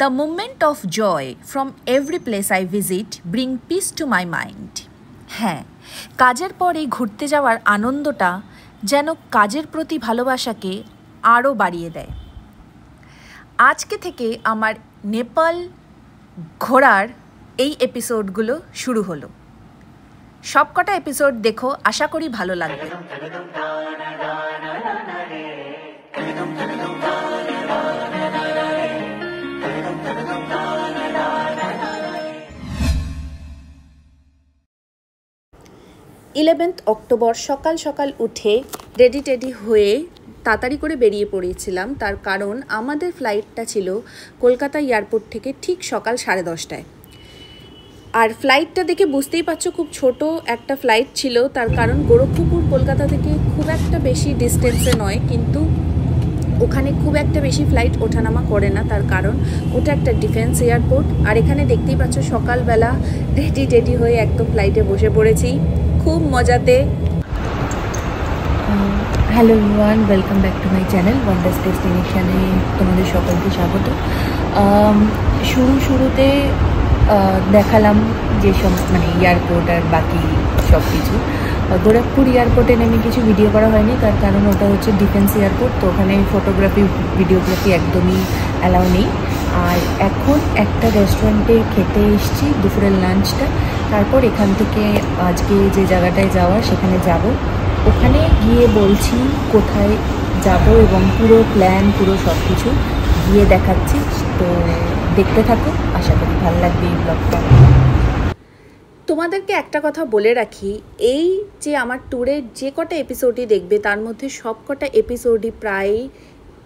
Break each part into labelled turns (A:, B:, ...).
A: The moment of joy from every place I visit bring peace to my mind. হ্যাঁ, কাজের পরে ঘুরতে যাওয়ার আনন্দটা যেন কাজের প্রতি ভালোবাসাকে আরও বাড়িয়ে দেয়। আজকে থেকে আমার নেপাল ঘোরার এই এপিসোডগুলো শুরু হলো। সবকটা এপিসোড দেখো, আশা করি ভালো লাগবে। 11 অক্টোবর সকাল সকাল উঠে রেডি হয়ে তাড়াতাড়ি করে বেরিয়ে পড়েছিলাম। তার কারণ আমাদের ফ্লাইটটা ছিল কলকাতা এয়ারপোর্ট থেকে ঠিক সকাল 10:30টায়। আর ফ্লাইটটা দেখে বুঝতেই পারছো খুব ছোট একটা ফ্লাইট ছিল। তার কারণ গোরক্ষপুর কলকাতা থেকে খুব একটা বেশি ডিস্টেন্সে নয়, কিন্তু ওখানে খুব একটা বেশি ফ্লাইট ওঠানামা করে না। তার কারণ ওটা একটা ডিফেন্স এয়ারপোর্ট। আর এখানে দেখতেই পাচ্ছ সকালবেলা রেডি হয়ে একদম ফ্লাইটে বসে পড়েছি খুব মজাতে। Hello everyone, welcome back to my channel wonders ডেস্টিনেশনে তোমাদের সকলকে স্বাগত। শুরুতে দেখালাম যেসব এয়ারপোর্ট আর বাকি সব কিছু। গোরখপুর এয়ারপোর্টে নেমে কিছু ভিডিও করা হয়নি, তার কারণ ওটা হচ্ছে ডিফেন্স এয়ারপোর্ট, তো ওখানে ফটোগ্রাফি ভিডিওগ্রাফি একদমই অ্যালাউ নেই। আর এখন একটা রেস্টুরেন্টে খেতে এসেছি দুপুরের লাঞ্চটা। তারপর এখান থেকে আজকে যে জায়গাটায় যাওয়া সেখানে যাব। ওখানে গিয়ে বলছি কোথায় যাব এবং পুরো প্ল্যান পুরো সব কিছু গিয়ে দেখাচ্ছি। তো দেখতে থাকো, আশা করি ভালো লাগবে এই ব্লগটা। তোমাদেরকে একটা কথা বলে রাখি, এই যে আমার ট্যুরের যে কটা এপিসোডই দেখবে তার মধ্যে সব কটা এপিসোডই প্রায়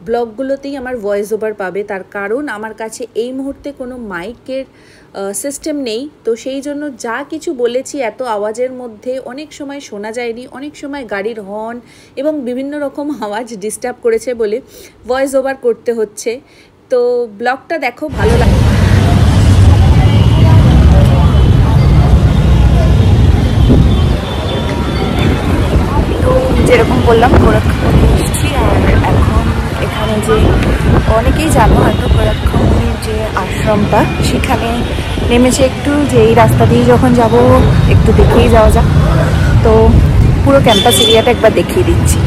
A: ব্লগগুলোতেই আমার ভয়েস ওভার পাবে। তার কারণ আমার কাছে এই মুহূর্তে কোনো মাইকের সিস্টেম নেই, তো সেই জন্য যা কিছু বলেছি এত আওয়াজের মধ্যে অনেক সময় শোনা যায়নি। অনেক সময় গাড়ির হর্ন এবং বিভিন্ন রকম আওয়াজ ডিস্টার্ব করেছে বলে ভয়েস ওভার করতে হচ্ছে। তো ব্লগটা দেখো, ভালো লাগে। যেরকম বললাম গোরক্ষপুরে এসেছি, আর এখন এখানে যে অনেকেই জানো হয়তো গোরক্ষপুরের যে আশ্রমটা সেখানে নেমেছে একটু, যে এই রাস্তা দিয়ে যখন যাব একটু দেখেই যাওয়া যাক। তো পুরো ক্যাম্পাস এরিয়াটা একবার দেখিয়ে দিচ্ছি।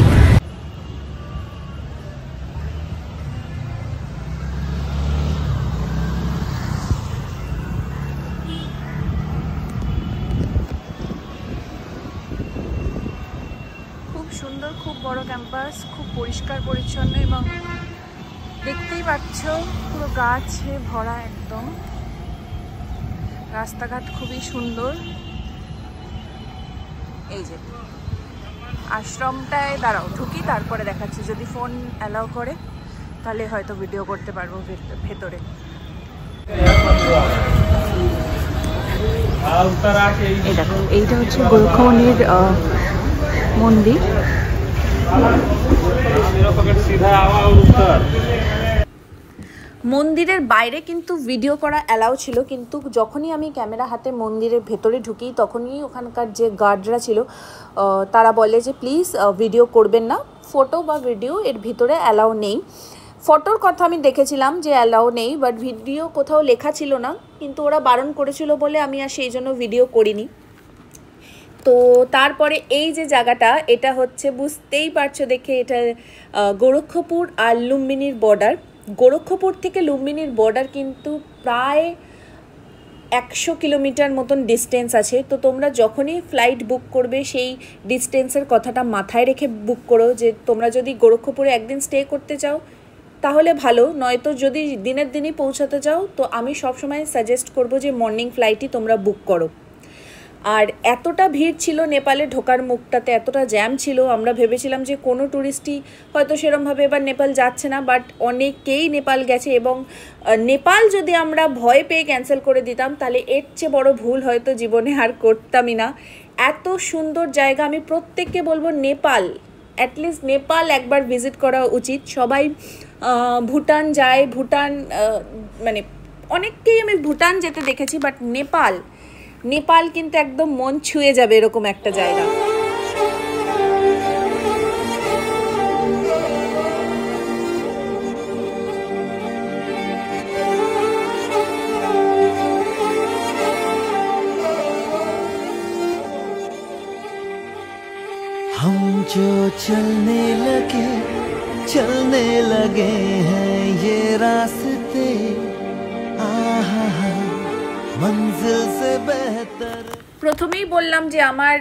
A: সুন্দর, খুব বড় ক্যাম্পাস, খুব পরিষ্কার পরিচ্ছন্ন এবং দেখতেই পাচ্ছ পুরো গাছে ভরা একদম। রাস্তাঘাট খুবই সুন্দর। এই যে আশ্রমটায় দাঁড়াও ঢুকি, তারপরে দেখাচ্ছি। যদি ফোন অ্যালাউ করে তাহলে হয়তো ভিডিও করতে পারবো ভেতরে। এই দেখো, এইটা হচ্ছে গোরক্ষমণির মন্দির। মন্দিরের বাইরে কিন্তু ভিডিও করা অ্যালাউ ছিল, কিন্তু যখনই আমি ক্যামেরা হাতে মন্দিরের ভেতরে ঢুকি তখনই ওখানকার যে গার্ডরা ছিল তারা বলে যে প্লিজ ভিডিও করবেন না, ফটো বা ভিডিও এর ভিতরে অ্যালাউ নেই। ফটোর কথা আমি দেখেছিলাম যে অ্যালাউ নেই, বাট ভিডিও কোথাও লেখা ছিল না, কিন্তু ওরা বারণ করেছিল বলে আমি আর সেই জন্য ভিডিও করিনি। তো তারপরে এই যে জায়গাটা, এটা হচ্ছে বুঝতেই পারছো দেখে, এটা গোরক্ষপুর আর লুম্বিনীর বর্ডার। গোরক্ষপুর থেকে লুম্বিনীর বর্ডার কিন্তু প্রায় 100 কিলোমিটার মতন ডিস্টেন্স আছে। তো তোমরা যখনই ফ্লাইট বুক করবে সেই ডিস্টেন্সের কথাটা মাথায় রেখে বুক করো, যে তোমরা যদি গোরক্ষপুরে একদিন স্টে করতে চাও তাহলে ভালো, নয়তো যদি দিনের দিনই পৌঁছাতে চাও তো আমি সবসময় সাজেস্ট করব যে মর্নিং ফ্লাইটই তোমরা বুক করো। আর এতটা ভিড় ছিল নেপালে ঢোকার মুখটাতে, এতটা জ্যাম ছিল, আমরা ভেবেছিলাম যে কোনো ট্যুরিস্টই হয়তো সেরমভাবে এবার নেপাল যাচ্ছে না, বাট অনেকেই নেপাল গেছে। এবং নেপাল যদি আমরা ভয় পেয়ে ক্যান্সেল করে দিতাম তাহলে এর চেয়ে বড় ভুল হয়তো জীবনে আর করতামই না। এত সুন্দর জায়গা, আমি প্রত্যেককে বলবো নেপাল, অ্যাটলিস্ট নেপাল একবার ভিজিট করা উচিত। সবাই ভুটান যায়, ভুটান অনেককেই আমি ভুটান যেতে দেখেছি, বাট নেপাল কিন্তু একদম মন ছুঁয়ে যাবে এরকম একটা জায়গা।
B: जो चलने लगे हैं ये रास्ते, आहा मंजिल से बेहतर।
A: প্রথমেই বললাম যে আমার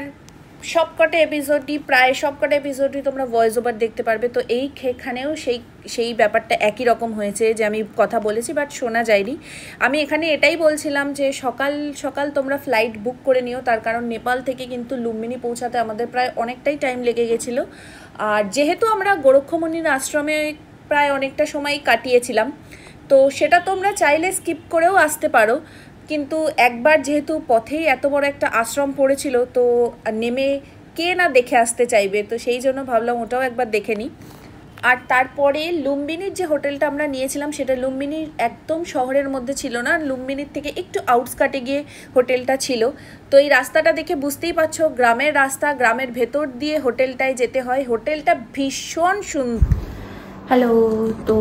A: সবকটা এপিসোডই প্রায় সবকটা এপিসোডই তোমরা ভয়েস ওভার দেখতে পারবে। তো এইখানেও সেই ব্যাপারটা একই রকম হয়েছে যে আমি কথা বলেছি বাট শোনা যায়নি। আমি এখানে এটাই বলছিলাম যে সকাল সকাল তোমরা ফ্লাইট বুক করে নিও, তার কারণ নেপাল থেকে কিন্তু লুম্বিনী পৌঁছাতে আমাদের প্রায় অনেকটাই টাইম লেগে গেছিলো। আর যেহেতু আমরা গোরক্ষমণির আশ্রমে প্রায় অনেকটা সময় কাটিয়েছিলাম, তো সেটা তোমরা চাইলে স্কিপ করেও আসতে পারো, কিন্তু একবার যেহেতু পথেই এত বড় একটা আশ্রম পড়েছিল তো নেমে কে না দেখে আসতে চাইবে, তো সেই জন্য ভাবলাম ওটাও একবার দেখে নিই। আর তারপরে লুম্বিনীর যে হোটেলটা আমরা নিয়েছিলাম সেটা লুম্বিনীর একদম শহরের মধ্যে ছিল না, লুম্বিনীর থেকে একটু আউটস্কার্টে গিয়ে হোটেলটা ছিল। তো এই রাস্তাটা দেখে বুঝতেই পারছো গ্রামের রাস্তা, গ্রামের ভেতর দিয়ে হোটেলটায় যেতে হয়। হোটেলটা ভীষণ সুন্দর। হ্যালো, তো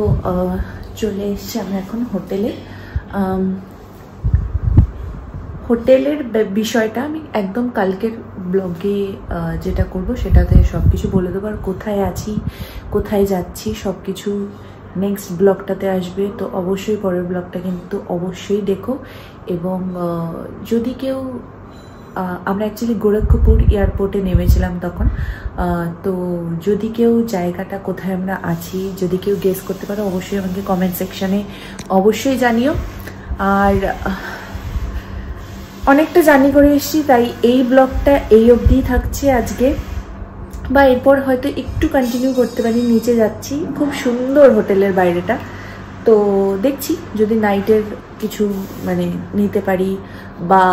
A: চলে এসছি আমরা এখন হোটেলে। হোটেলের বিষয়টা আমি একদম কালকের ব্লগে যেটা করব সেটাতে সব কিছু বলে দেবো, আর কোথায় আছি কোথায় যাচ্ছি সব কিছু নেক্সট ব্লগটাতে আসবে। তো অবশ্যই পরের ব্লগটা কিন্তু অবশ্যই দেখো। এবং যদি কেউ আমরা অ্যাকচুয়ালি গোরক্ষপুর এয়ারপোর্টে নেমেছিলাম তখন, তো যদি কেউ জায়গাটা কোথায় আমরা আছি যদি কেউ গেস করতে পারো অবশ্যই আমাকে কমেন্ট সেকশানে অবশ্যই জানিও। আর অনেকটা জার্নি করে এসেছি, তাই এই ব্লগটা এই অবধিই থাকছে আজকে, বা এরপর হয়তো একটু কন্টিনিউ করতে পারি। নিচে যাচ্ছি, খুব সুন্দর হোটেলের বাইরেটা, তো দেখছি যদি নাইটের কিছু মানে নিতে পারি, বা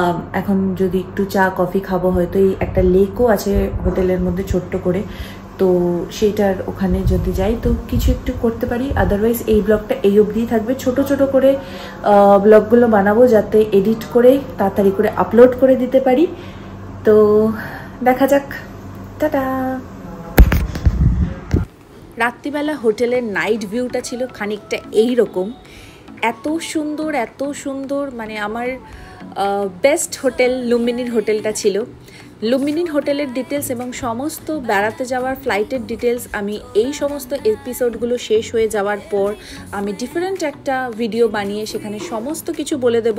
A: এখন যদি একটু চা কফি খাবো, হয়তো এই একটা লেকও আছে হোটেলের মধ্যে ছোট্ট করে, তো সেইটার ওখানে যদি যাই তো কিছু একটু করতে পারি। আদারওয়াইজ এই ব্লগটা এই অবধিই থাকবে। ছোট ছোট করে ব্লগগুলো বানাবো যাতে এডিট করে তাড়াতাড়ি করে আপলোড করে দিতে পারি। তো দেখা যাক, টাটা। রাত্রিবেলা হোটেলের নাইট ভিউটা ছিল খানিকটা এইরকম, এত সুন্দর, মানে আমার বেস্ট হোটেল লুম্বিনীর হোটেলটা ছিল। লুম্বিনীর হোটেলের ডিটেলস এবং সমস্ত বেড়াতে যাওয়ার ফ্লাইটের ডিটেলস আমি এই সমস্ত এপিসোডগুলো শেষ হয়ে যাওয়ার পর আমি ডিফারেন্ট একটা ভিডিও বানিয়ে সেখানে সমস্ত কিছু বলে দেব।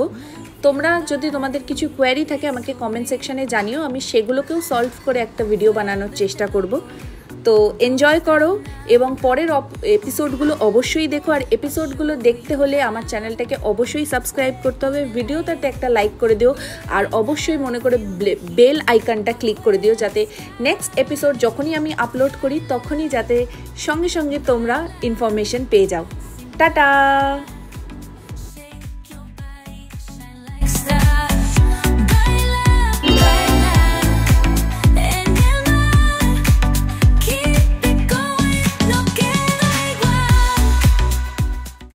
A: তোমরা যদি তোমাদের কিছু কোয়ারি থাকে আমাকে কমেন্ট সেকশানে জানিও, আমি সেগুলোকেও সলভ করে একটা ভিডিও বানানোর চেষ্টা করব। তো এনজয় করো এবং পরের এপিসোডগুলো অবশ্যই দেখো। আর এপিসোডগুলো দেখতে হলে আমার চ্যানেলটাকে অবশ্যই সাবস্ক্রাইব করতে হবে, ভিডিওটাতে একটা লাইক করে দিও, আর অবশ্যই মনে করে বেল আইকনটা ক্লিক করে দিও যাতে নেক্সট এপিসোড যখনই আমি আপলোড করি তখনই যাতে সঙ্গে সঙ্গে তোমরা ইনফরমেশন পেয়ে যাও। টাটা।